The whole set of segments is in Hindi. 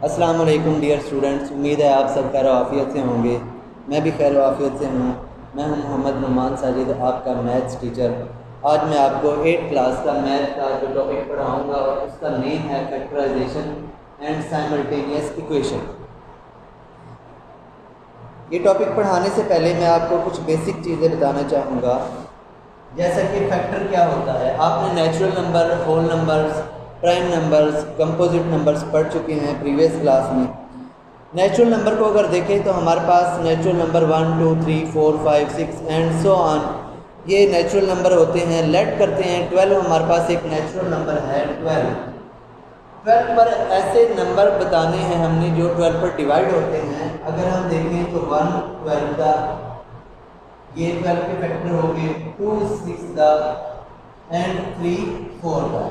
अस्सलाम वालेकुम डियर स्टूडेंट्स, उम्मीद है आप सब खैर आफियत से होंगे। मैं भी खैर आफियत से हूँ। मैं हूँ मोहम्मद नुमान साजिद, आपका मैथ्स टीचर। आज मैं आपको 8th क्लास का मैथ का जो टॉपिक पढ़ाऊँगा और उसका नेम है फैक्टराइजेशन एंड साइमल्टेनियस इक्वेशन। ये टॉपिक पढ़ाने से पहले मैं आपको कुछ बेसिक चीज़ें बताना चाहूँगा, जैसा कि फैक्टर क्या होता है। आपने natural number, whole numbers, prime numbers, composite numbers पढ़ चुके हैं प्रीवियस क्लास में। नेचुरल नंबर को अगर देखें तो हमारे पास natural number 1, 2, 3, 4, 5, 6 and so on, ये नेचुरल नंबर होते हैं। लेट करते हैं 12 हमारे पास एक नेचुरल नंबर है। 12 पर ऐसे नंबर बताने हैं हमने जो 12 पर डिवाइड होते हैं। अगर हम देखें तो 1 12 का, ये 12 के फैक्टर हो गए, 2 6 का एंड 3 4 का।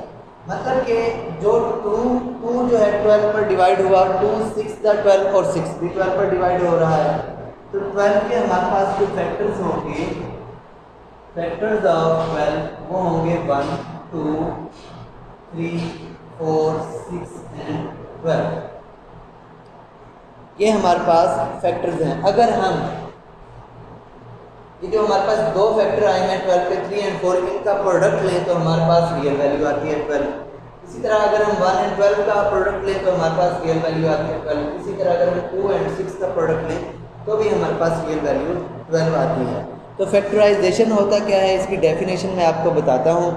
मतलब कि जो 2 जो है 12 पर डिवाइड हुआ, 2 6 का 12 और 6 भी 12 पर डिवाइड हो रहा है। तो 12 के हमारे पास जो फैक्टर्स होंगे, फैक्टर्स ऑफ 12 वो होंगे 1 2 3 4 6 एंड 12। ये हमारे पास फैक्टर्स हैं। अगर हम ये जो हमारे पास दो फैक्टर आए हैं 12 पे, 3 एंड 4, इनका प्रोडक्ट लें तो हमारे पास रियल वैल्यू आती है 12। इसी तरह अगर हम 1 एंड 12 का प्रोडक्ट लें तो हमारे पास रियल वैल्यू आती है 12। इसी तरह अगर हम 2 एंड 6 का प्रोडक्ट लें तो भी हमारे पास रियल वैल्यू 12 आती है। तो फैक्टराइजेशन होता क्या है, इसकी डेफिनेशन मैं आपको बताता हूँ।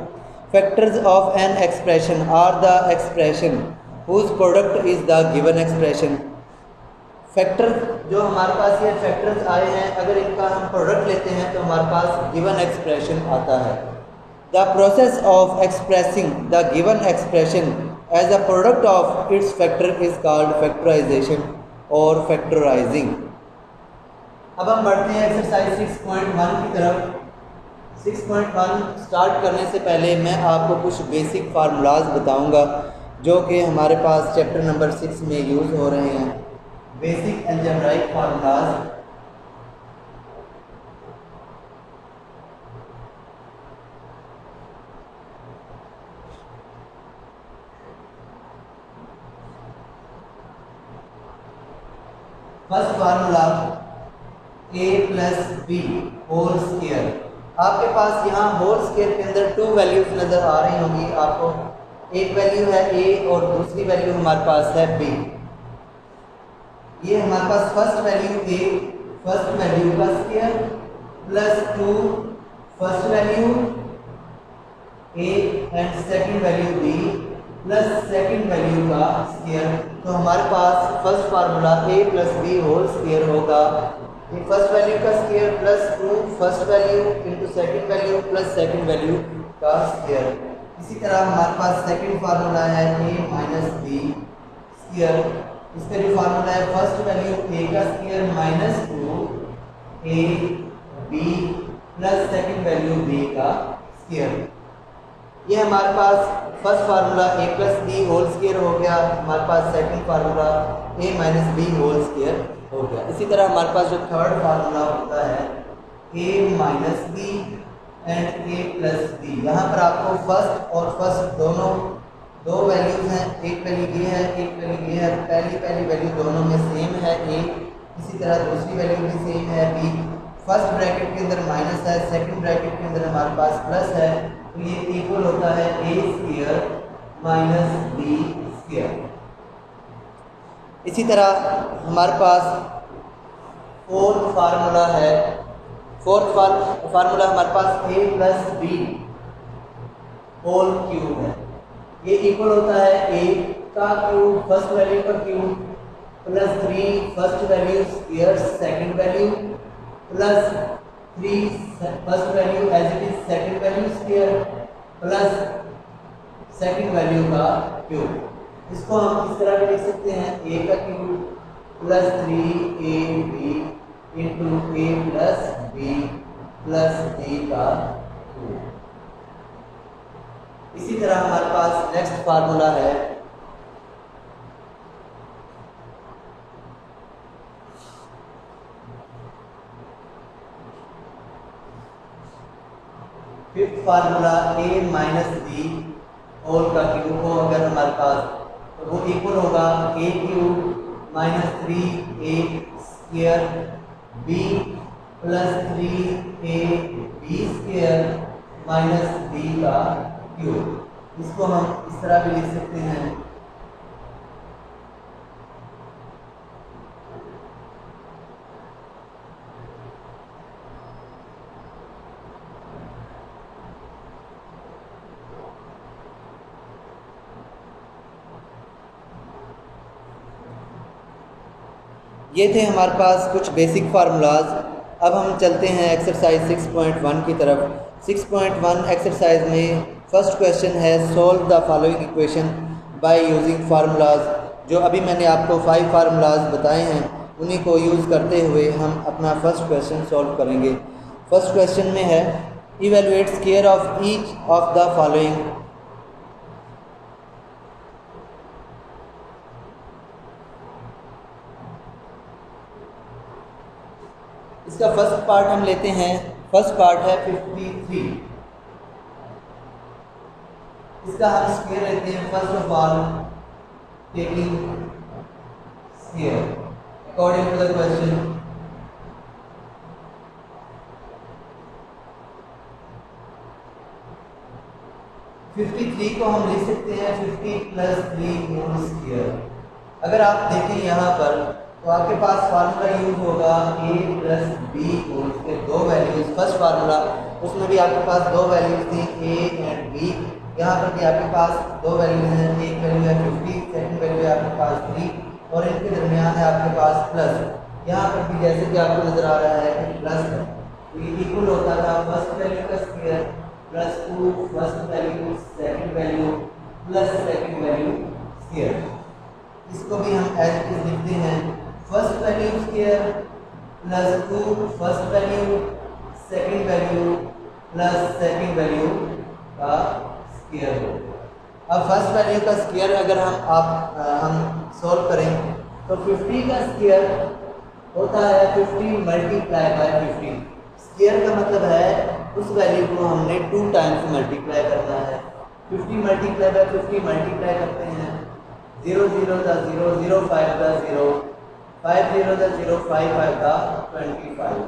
Factors of an expression are the expression whose product is the given expression. Factor जो हमारे पास ये फैक्टर्स आए हैं, अगर इनका हम प्रोडक्ट लेते हैं तो हमारे पास गिवन एक्सप्रेशन आता है। The process of expressing the given expression as a product of its factor is called factorisation और फैक्टराइजिंग। अब हम बढ़ते हैं एक्सरसाइज 6.1 की तरफ। 6.1 स्टार्ट करने से पहले मैं आपको कुछ बेसिक फार्मूलाज बताऊंगा जो कि हमारे पास चैप्टर नंबर 6 में यूज़ हो रहे हैं। Basic algebraic formulas. First formula a plus B whole square. आपके पास यहाँ होल स्क्वायर के अंदर 2 वैल्यूज नज़र आ रही होंगी आपको। एक वैल्यू है a और दूसरी वैल्यू हमारे पास है b। ये हमारे पास first value a, first value का square, plus 2 first value a and second value b plus second value का स्क्वायर। तो हमारे पास first formula a plus B whole square होगा। ये फर्स्ट वैल्यू का square plus 2 first value into second value plus second value का स्क्वायर। इसी तरह हमारे पास सेकंड फार्मूला है a माइनस बी स्क्वायर। इसका जो फार्मूला है फर्स्ट वैल्यू a का square minus 2 a b plus second value b का स्क्वायर। ये हमारे पास first formula a plus B whole square हो गया। हमारे पास second formula a minus B whole square हो गया। इसी तरह हमारे पास जो थर्ड फार्मूला होता है a minus B and a plus B. यहाँ पर आपको फर्स्ट और फर्स्ट दोनों दो वैल्यूज हैं, एक वैल्यू ये है, एक वैल्यू ये है। पहली वैल्यू दोनों में सेम है a, इसी तरह दूसरी वैल्यू भी सेम है b। फर्स्ट ब्रैकेट के अंदर माइनस है, सेकंड ब्रैकेट के अंदर हमारे पास प्लस है, तो ये इक्वल होता है a square minus b square. इसी तरह हमारे पास फोर्थ फार्मूला है। फोर्थ फार्मूला हमारे पास a plus B whole cube है। ये इक्वल होता है a का क्यूब फर्स्ट वैल्यू का cube plus 3 first value square second value plus 3 first value as it is second value square plus second value का क्यूब। इसको हम इस तरह भी लिख सकते हैं a का cube plus 3ab into a plus b plus b का क्यूब। इसी तरह हमारे पास नेक्स्ट फार्मूला है fifth formula a minus B whole का क्यूब हो अगर हमारे पास, तो वो इक्वल होगा A cube minus 3a square b plus 3ab square minus b का क्यूब। इसको हम इस तरह भी लिख सकते हैं, ये थे हमारे पास कुछ बेसिक फार्मूलाज। अब हम चलते हैं एक्सरसाइज 6.1 की तरफ। 6.1 एक्सरसाइज में फर्स्ट क्वेश्चन है solve the following equation by using formulas. जो अभी मैंने आपको 5 फार्मूलाज बताए हैं उन्हीं को यूज़ करते हुए हम अपना फर्स्ट क्वेश्चन सॉल्व करेंगे। फर्स्ट क्वेश्चन में है evaluate square of each of the following. इसका फर्स्ट पार्ट हम लेते हैं, फर्स्ट पार्ट है 53। इसका हम स्क्वायर लेते हैं। First of all taking square according to the question. को हम लिख सकते हैं 50 प्लस 3 होल स्क्वायर। अगर आप देखें यहाँ पर तो आपके पास फार्मूला यूज होगा a प्लस बी होल के दो वैल्यूज। फर्स्ट फार्मूला उसमें भी आपके पास दो वैल्यूज थी a एंड b। यहाँ पर भी आपके पास दो वैल्यूज हैं, एक वैल्यू है 50, सेकंड वैल्यू है आपके पास 3 और इनके दरमियान है आपके पास प्लस। यहाँ पर भी जैसे कि आपको नजर आ रहा है कि प्लस है, तो ये इक्वल होता था फर्स्ट वैल्यू का square plus 2 first value second value plus second value square. इसको भी हम एज इट इज लिखते हैं first value square plus 2 first value second value plus second value का स्क्वायर। अब फर्स्ट वैल्यू का स्क्वायर अगर हम सॉल्व करें तो 50 का स्क्वायर होता है 50 मल्टीप्लाई बाय 50। स्क्वायर का मतलब है उस वैल्यू को हमने 2 टाइम्स मल्टीप्लाई करना है। 50 मल्टीप्लाई बाय 50 मल्टीप्लाई करते हैं 0 0 द 0 0 5 द 0 5 0 द 0 5 5 द 25।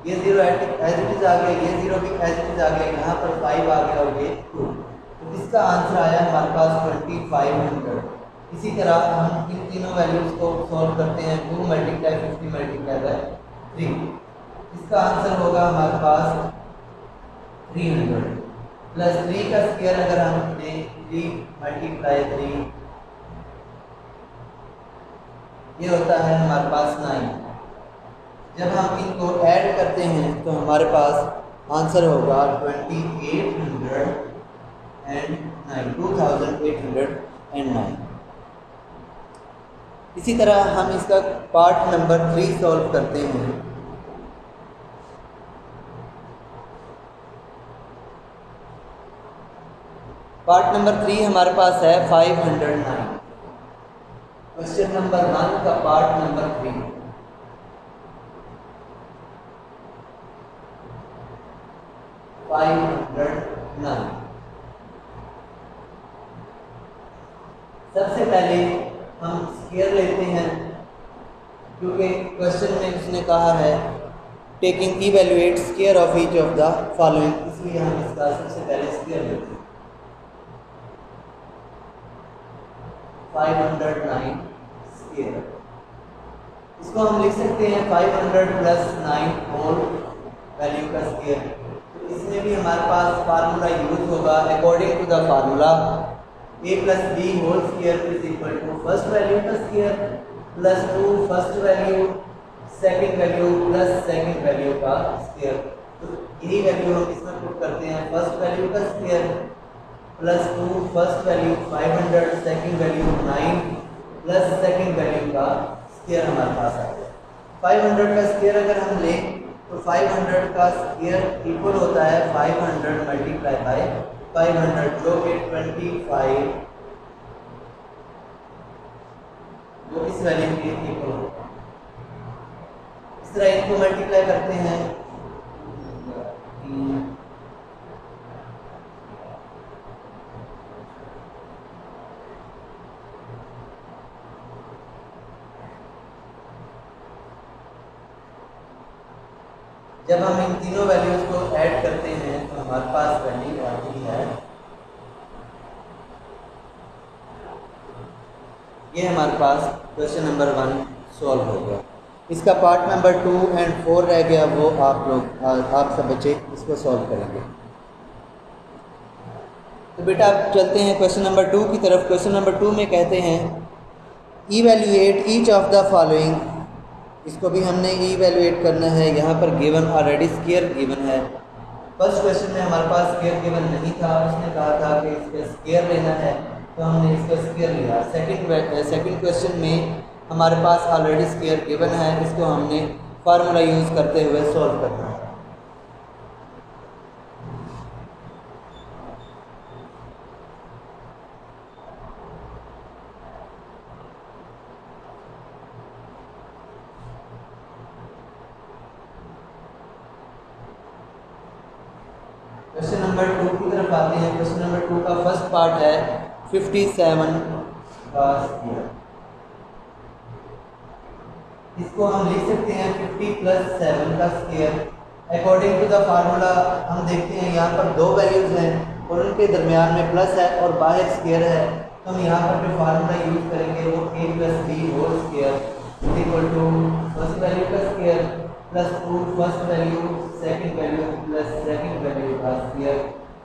ये 0 एज इट इज आ गया, ये 0 भी एज इट इज आ गया, यहाँ पर 5 आ गया और ये 2। तो इसका आंसर आया हमारे पास 2500। इसी तरह हम इन तीनों वैल्यूज को सॉल्व करते हैं 2 मल्टीप्लाई 50 मल्टीप्लाई बाय 3। इसका आंसर होगा हमारे पास 300 प्लस 3 का स्क्वायर अगर हम लें 3 मल्टीप्लाई 3 ये होता है हमारे पास 9। जब हम इनको ऐड करते हैं तो हमारे पास आंसर होगा 2809। इसी तरह हम इसका पार्ट नंबर 3 सॉल्व करते हैं। पार्ट नंबर 3 हमारे पास है 509। क्वेश्चन नंबर 1 का पार्ट नंबर 3 509। सबसे पहले हम स्क्वायर लेते हैं क्योंकि क्वेश्चन में उसने कहा है taking evaluate square of each of the following, इसलिए हम इसका सबसे पहले स्क्वायर लेते हैं। 509 स्क्वायर, इसको हम लिख सकते हैं 500 प्लस 9 होल वैल्यू का स्क्वायर। तो इसमें भी हमारे पास फार्मूला यूज होगा according to the formula a plus B whole square is equal to first value का square plus 2 first value second value plus second value का स्क्वायर। तो यही वैल्यू हम इसमें पुट करते हैं फर्स्ट वैल्यू का square plus 2 first value 500 second value 9 plus second value का स्क्वायर हमारे पास आ गया। 500 का स्क्वायर अगर हम लें तो 500 का स्क्वायर इक्वल होता है 500 मल्टीप्लाई बाय 500 जो कि 25 जो इस वैल्यू के इक्वल होता है। इस तरह इनको मल्टीप्लाई करते हैं जब हम इन तीनों वैल्यूज़ को ऐड करते हैं तो हमारे पास वैल्यू आती है, ये हमारे पास क्वेश्चन नंबर 1 सॉल्व हो गया। इसका पार्ट नंबर 2 एंड 4 रह गया, वो आप सब बच्चे इसको सॉल्व करेंगे। तो बेटा आप चलते हैं क्वेश्चन नंबर 2 की तरफ। क्वेश्चन नंबर 2 में कहते हैं evaluate each of the following, इसको भी हमने इवैल्यूएट करना है। यहाँ पर गिवन ऑलरेडी स्क्वायर गिवन है। फर्स्ट क्वेश्चन में हमारे पास स्क्वायर गिवन नहीं था, उसने कहा था कि इसका स्क्वायर लेना है, तो हमने इसका स्क्वायर लिया। सेकंड क्वेश्चन में हमारे पास ऑलरेडी स्क्वायर गिवन है, इसको हमने फार्मूला यूज़ करते हुए सॉल्व करना है। क्वेश्चन नंबर 2 की तरफ आते हैं। क्वेश्चन नंबर 2 का फर्स्ट पार्ट है 57 का स्क्वायर। इसको हम लिख सकते हैं 50 + 7 का square. According to the formula हम देखते हैं यहाँ पर दो वैल्यूज हैं और उनके दरमियान में प्लस है और बाहर स्क्वायर है, तो हम यहाँ पर जो फार्मूला यूज करेंगे वो a + b whole square equal to first value का square plus 2 first value second value plus second value का स्क्वायर।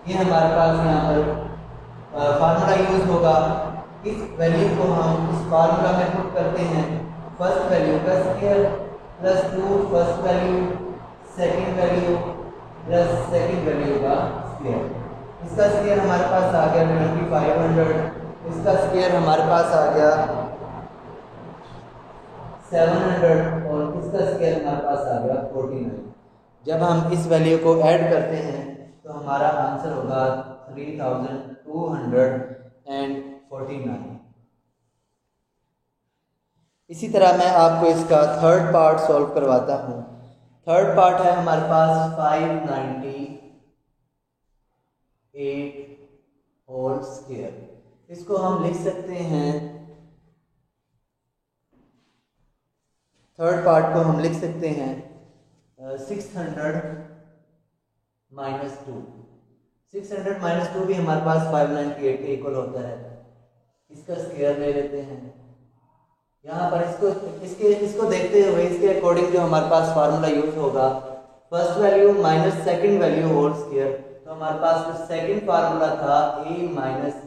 ये हमारे पास यहाँ पर फार्मूला यूज होगा। इस वैल्यू को हम इस फार्मूला में पुट करते हैं, फर्स्ट वैल्यू का square plus 2 first value second value plus second value का स्क्वायर। इसका स्क्वायर हमारे पास आ गया 2500, इसका स्क्वायर हमारे पास आ गया 700 और इसका स्क्वायर हमारे पास आ गया 49। जब हम इस वैल्यू को ऐड करते हैं तो हमारा आंसर होगा 3249। इसी तरह मैं आपको इसका थर्ड पार्ट सॉल्व करवाता हूँ। थर्ड पार्ट है हमारे पास 598 होल स्क्वायर। इसको हम लिख सकते हैं, थर्ड पार्ट को हम लिख सकते हैं 600 - 2। 600 - 2 भी हमारे पास 598 के इक्वल होता है। इसका स्क्वायर ले लेते हैं। यहाँ पर इसको देखते हुए इसके अकॉर्डिंग जो हमारे पास फार्मूला यूज होगा, first value minus second value whole square, तो हमारे पास जो सेकंड फार्मूला था a -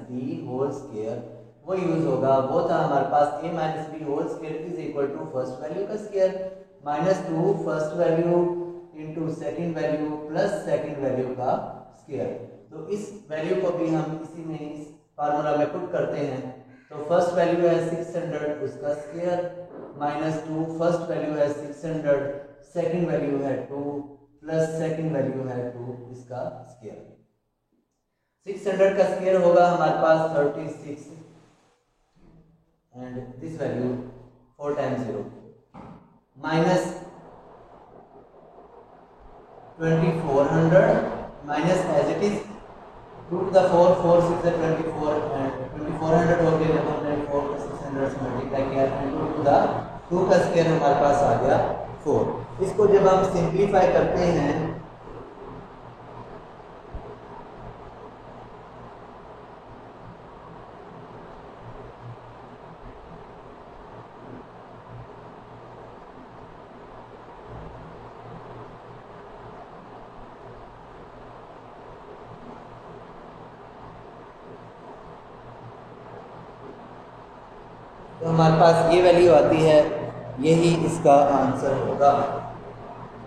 b होल स्क्वायर वो यूज होगा। वो था हमारे पास a - b whole square is equal to first value का square -2 first value into second value plus second value का स्क्वायर। तो इस वैल्यू को भी हम इसी में इस फार्मूला में पुट करते हैं। तो फर्स्ट वैल्यू है 600 उसका स्क्वायर -2 फर्स्ट वैल्यू है 600 सेकंड वैल्यू है 2 प्लस सेकंड वैल्यू है 2 इसका स्क्वायर। 600 का स्क्वायर होगा हमारे पास 36 and this value 4 times 0 minus 2400 minus as it is 2 to the 4 4 6 है 24 एंड 2400 हो गया जब हमने 4 को 600 से मल्टीप्लाई किया एंड 2 to the 2 का स्क्वायर हमारे पास आ गया 4। इसको जब हम सिंप्लीफाई करते हैं तो हमारे पास ये वैल्यू आती है, यही इसका आंसर होगा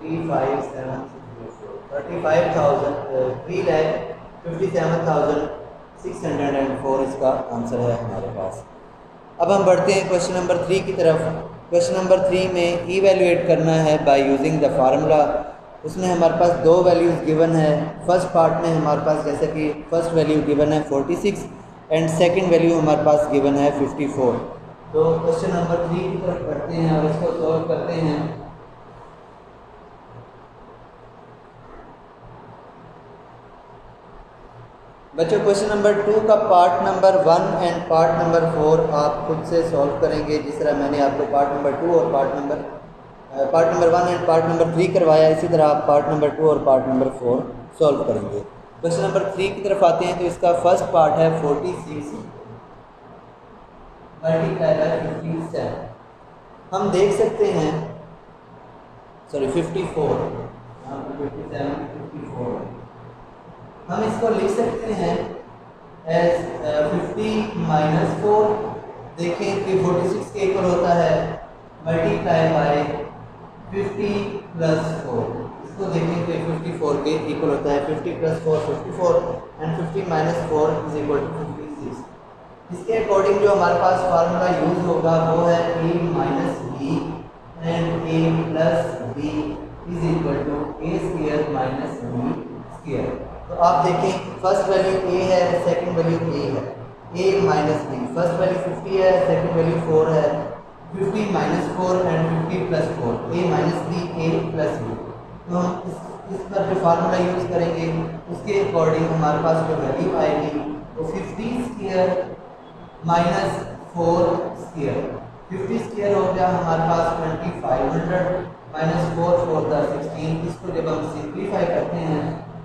3,57,604 इसका आंसर है हमारे पास। अब हम बढ़ते हैं क्वेश्चन नंबर 3 की तरफ। क्वेश्चन नंबर 3 में इवैल्यूएट करना है बाय यूजिंग द फार्मूला। उसमें हमारे पास दो वैल्यूज़ गिवन है। फर्स्ट पार्ट में हमारे पास जैसे कि फर्स्ट वैल्यू गिवन है 46 एंड सेकंड वैल्यू हमारे पास गिवन है 54। तो क्वेश्चन नंबर 3 की तरफ पढ़ते हैं और इसको सॉल्व करते हैं। बच्चों क्वेश्चन नंबर 2 का part number 1 and part number 4 आप खुद से सॉल्व करेंगे, जिस तरह मैंने आपको पार्ट नंबर 2 और part number part number 1 and part number 3 करवाया, इसी तरह आप पार्ट नंबर 2 और पार्ट नंबर 4 सॉल्व करेंगे। क्वेश्चन नंबर 3 की तरफ आते हैं तो इसका फर्स्ट पार्ट है 46 मल्टीप्लाई बाय 57। हम देख सकते हैं 54, यहाँ पर 57 54, हम इसको लिख सकते हैं एज 50 माइनस 4। देखें कि 46 के इक्वल होता है मल्टीप्लाई बाय 50 प्लस 4। इसको देखें कि 54 के इक्वल होता है 50 plus 4 54 and 50 minus 4 is equal to 56। इसके अकॉर्डिंग जो हमारे पास फार्मूला यूज होगा वो है a minus B and a plus B is equal to a square minus b square. तो आप देखें फर्स्ट वैल्यू a है, सेकंड वैल्यू a है, a minus b। First value 50 है, सेकंड वैल्यू 4 है, 50 minus 4 and 50 plus 4, a minus b a plus b। तो हम इस पर जो फार्मूला यूज़ करेंगे उसके अकॉर्डिंग हमारे पास जो वैल्यू आएगी वो 50 स्क्वायर माइनस 4 स्क्वायर। 50 स्क्वायर हो गया हमारे पास 2500 माइनस 4 4 द 16। इसको जब हम सिंप्लीफाई करते हैं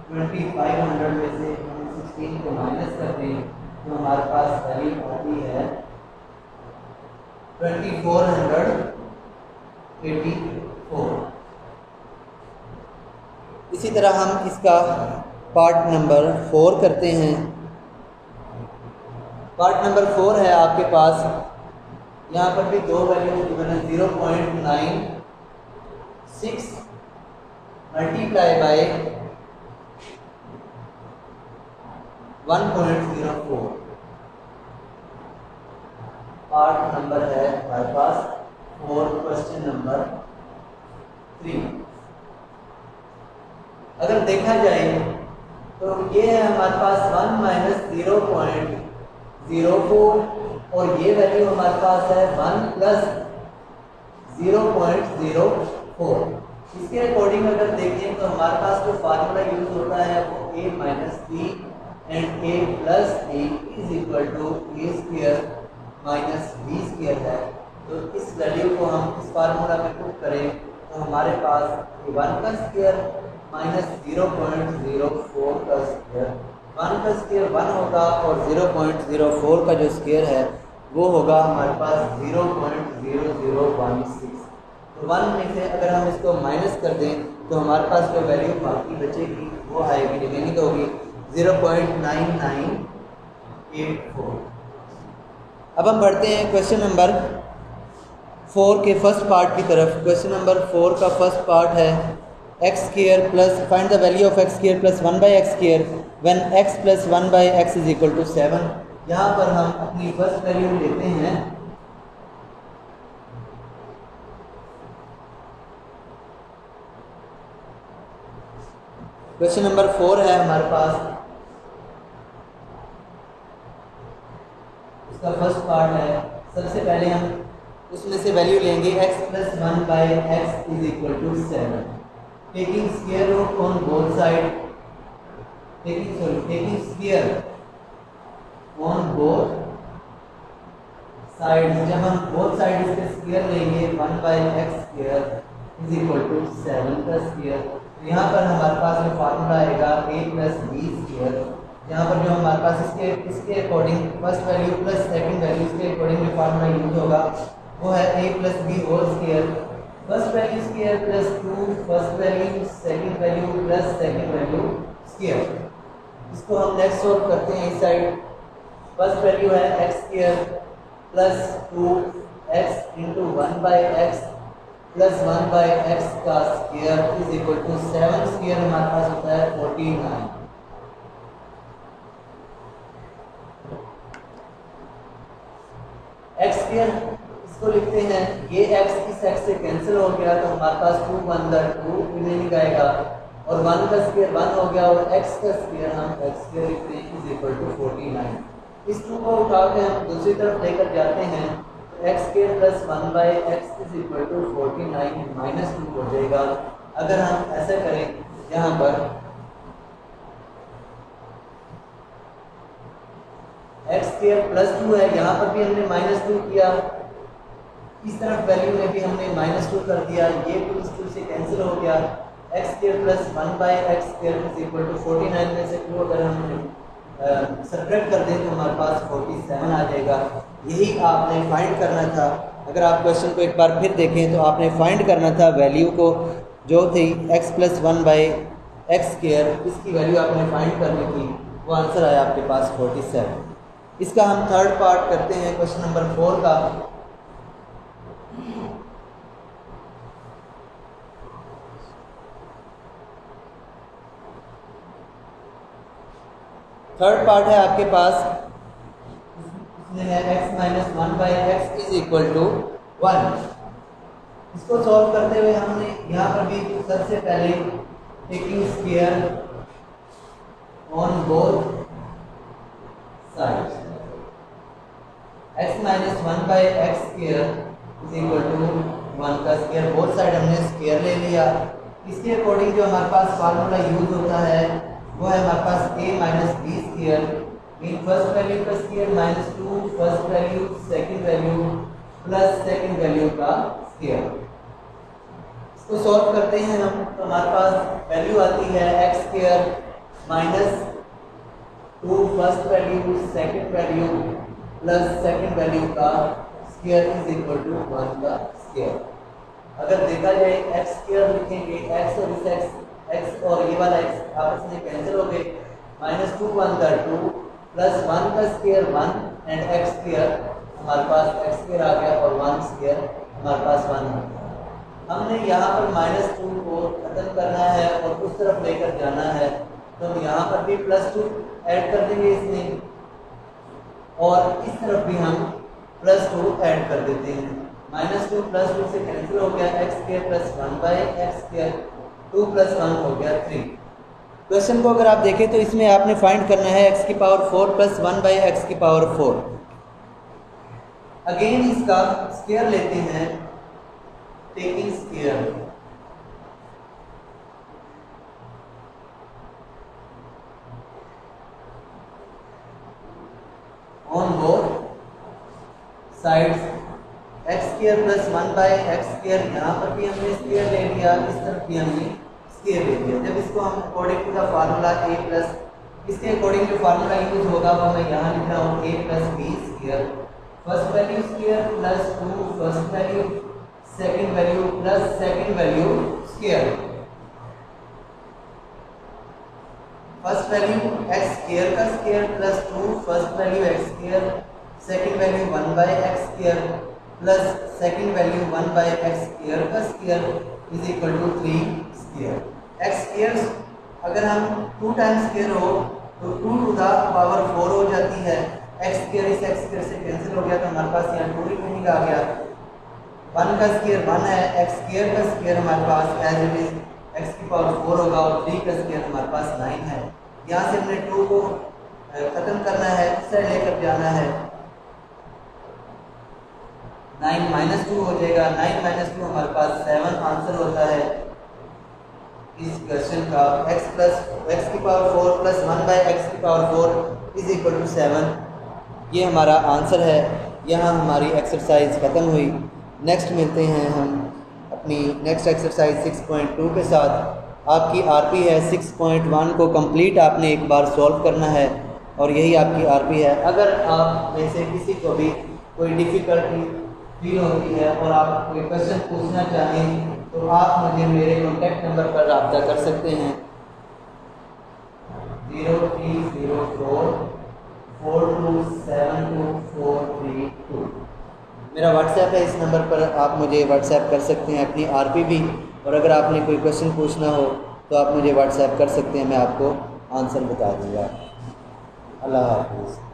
2500 में से हम 16 को माइनस करते हैं तो हमारे पास वैल्यू आती है 2484। इसी तरह हम इसका पार्ट नंबर 4 करते हैं। पार्ट नंबर 4 है आपके पास, यहाँ पर भी दो वैल्यू गिवन है 0.96 मल्टीप्लाई बाय 1.04। पार्ट नंबर है हमारे पास 4, क्वेश्चन नंबर 3। अगर देखा जाए तो ये है हमारे पास 1 माइनस 0.04 और ये वैल्यू हमारे पास है 1 प्लस 0.04। इसके अकॉर्डिंग अगर देखें तो हमारे पास जो फार्मूला यूज होता है वो a minus B and a plus B is equal to A square minus B square है। तो इस वैल्यू को हम इस फार्मूला में पुट करें तो हमारे पास 1 का स्क्वायर माइनस 0.04 का स्क्वायर, 1 का स्क्वायर 1 होगा और 0.04 का जो स्क्वायर है वो होगा हमारे पास 0.0016। तो 1 में से अगर हम इसको माइनस कर दें तो हमारे पास जो वैल्यू बाकी बचेगी वो आएगी, रिमेनिंग होगी 0.9984। अब हम बढ़ते हैं क्वेश्चन नंबर 4 के फर्स्ट पार्ट की तरफ। क्वेश्चन नंबर 4 का फर्स्ट पार्ट है X square plus find the value of X square plus 1 by X square when X plus 1 by X is equal to 7। यहाँ पर हम अपनी फर्स्ट वैल्यू लेते हैं क्वेश्चन नंबर 4 है हमारे पास, इसका फर्स्ट पार्ट है। सबसे पहले हम उसमें से वैल्यू लेंगे x plus 1 by X is equal to 7, taking square root on both side, taking square on both sides. जब हम बोथ साइड इसके स्क्वायर लेंगे 1 by X square is equal to 7 का स्क्वायर। यहाँ पर हमारे पास जो फार्मूला आएगा a प्लस बी स्क्वायर। यहाँ पर जो हमारे पास इसके according first value plus second value इसके अकॉर्डिंग जो फार्मूला यूज होगा वो है a plus B whole square, first value square plus 2 first value second value plus second value square. इसको हम नेक्स्ट सॉल्व करते हैं। इस साइड फर्स्ट वैल्यू है X square plus 2x into 1 by X plus 1 by X का square is equal to 7 square हमारे पास होता है 49। एक्स स्क्वायर इसको लिखते हैं, ये एक्स इस एक्स से कैंसिल हो गया तो हमारे पास 2 1 2 रिमेनिंग आएगा और 1 का स्क्वायर 1 हो गया और x का स्क्वायर हम x स्क्वायर लिखते हैं इज इक्वल टू 49। इस 2 को उठा के हम दूसरी तरफ लेकर जाते हैं तो x square plus 1 by X is equal to 49 minus 2 हो जाएगा। अगर हम ऐसा करें यहाँ पर एक्स स्क्वायर प्लस 2 है, यहाँ पर भी हमने माइनस 2 किया इस तरफ वैल्यू में भी हमने -2 कर दिया, ये 2 इस 2 से कैंसिल हो गया। X square plus 1/x square is equal to 49 में से 2 अगर हम सब्ट्रैक्ट कर दें तो हमारे पास 47 आ जाएगा। यही आपने फाइंड करना था। अगर आप क्वेश्चन को एक बार फिर देखें तो आपने फाइंड करना था वैल्यू को, जो थी x प्लस 1/x स्क्वायर, इसकी वैल्यू आपने फाइंड करनी थी, वो आंसर आया आपके पास 47। इसका हम थर्ड पार्ट करते हैं क्वेश्चन नंबर 4 का। थर्ड पार्ट है आपके पास, इसमें है x minus 1/x is equal to 1। इसको सॉल्व करते हुए हमने यहाँ पर भी सबसे पहले taking square on both sides, x minus 1/x square is equal to 1 का स्क्वायर, बोथ साइड हमने स्क्वायर ले लिया। इसके अकॉर्डिंग जो हमारे पास फार्मूला यूज होता है वो है हमारे पास a minus B square mean first value का square minus 2 first value second value plus second value का स्क्वायर। इसको सॉल्व करते हैं हम तो हमारे पास वैल्यू आती है x square minus 2 first value second value plus second value का स्क्वायर इज इक्वल टू 1 का स्क्वायर। अगर देखा जाए x स्क्वायर लिखेंगे, x और इस x और ये वाला x आपस में कैंसिल हो गए, -2 1 का 2 प्लस 1 का स्क्वायर 1 एंड x स्क्वायर हमारे पास x स्क्वायर आ गया और 1 स्क्वायर हमारे पास 1 आ गया। हमने यहाँ पर -2 को खत्म करना है और उस तरफ लेकर जाना है, तो हम यहाँ पर भी +2 ऐड कर देंगे इसमें और इस तरफ भी हम +2 ऐड कर देते हैं। -2 + 2 से कैंसिल हो गया, x square plus 1/x square 2 + 1 हो गया 3। क्वेश्चन को अगर आप देखें तो इसमें आपने फाइंड करना है x की पावर 4 प्लस 1/x की पावर 4। अगेन इसका स्क्वायर लेते हैं, taking square on both sides, x square plus 1/x square, यहाँ पर भी हमने स्क्वायर ले लिया, इस तरफ भी हमने स्क्वायर ले लिया। जब इसको हम according to the formula a plus, इसके अकॉर्डिंग जो फार्मूला यूज होगा वो मैं यहाँ लिख रहा हूँ a plus b square, first value square plus 2 first value second value plus second value square. First value x square का square plus 2 first value x square second value 1/x square plus second value 1/x square का square is equal to 3 square. x square अगर हम 2 टाइम्स स्क्वायर हो तो 2 टू द पावर 4 हो जाती है, x स्क्वायर इस x स्क्वायर से कैंसिल हो गया तो हमारे पास यहाँ 2 रिमेनिंग आ गया। 1 का स्क्वायर 1 है, x स्क्वायर का स्क्वायर हमारे पास एज इट इज x की पावर 4 होगा और 3 का स्क्वायर हमारे पास 9 है। यहाँ से हमने 2 को खत्म करना है, इस साइड लेकर जाना है, 9 -2 हो जाएगा, 9 - 2 हमारे पास 7 आंसर होता है इस क्वेश्चन का। x की पावर 4 प्लस 1/x की पावर 4 इज इक्वल टू 7, ये हमारा आंसर है। यहाँ हमारी एक्सरसाइज ख़त्म हुई। नेक्स्ट मिलते हैं हम अपनी नेक्स्ट एक्सरसाइज 6.2 के साथ। आपकी आरपी है 6.1 को कंप्लीट आपने एक बार सॉल्व करना है और यही आपकी आरपी है। अगर आप में से किसी को भी कोई डिफ़िकल्टी फील होती है और आप कोई क्वेश्चन पूछना चाहें तो आप मुझे मेरे कॉन्टैक्ट नंबर पर रब्ता कर सकते हैं 0304 4272 मेरा व्हाट्सएप है, इस नंबर पर आप मुझे व्हाट्सएप कर सकते हैं अपनी आरपी भी, और अगर आपने कोई क्वेश्चन पूछना हो तो आप मुझे व्हाट्सएप कर सकते हैं, मैं आपको आंसर बता दूँगा। अल्लाह हाफ़िज़।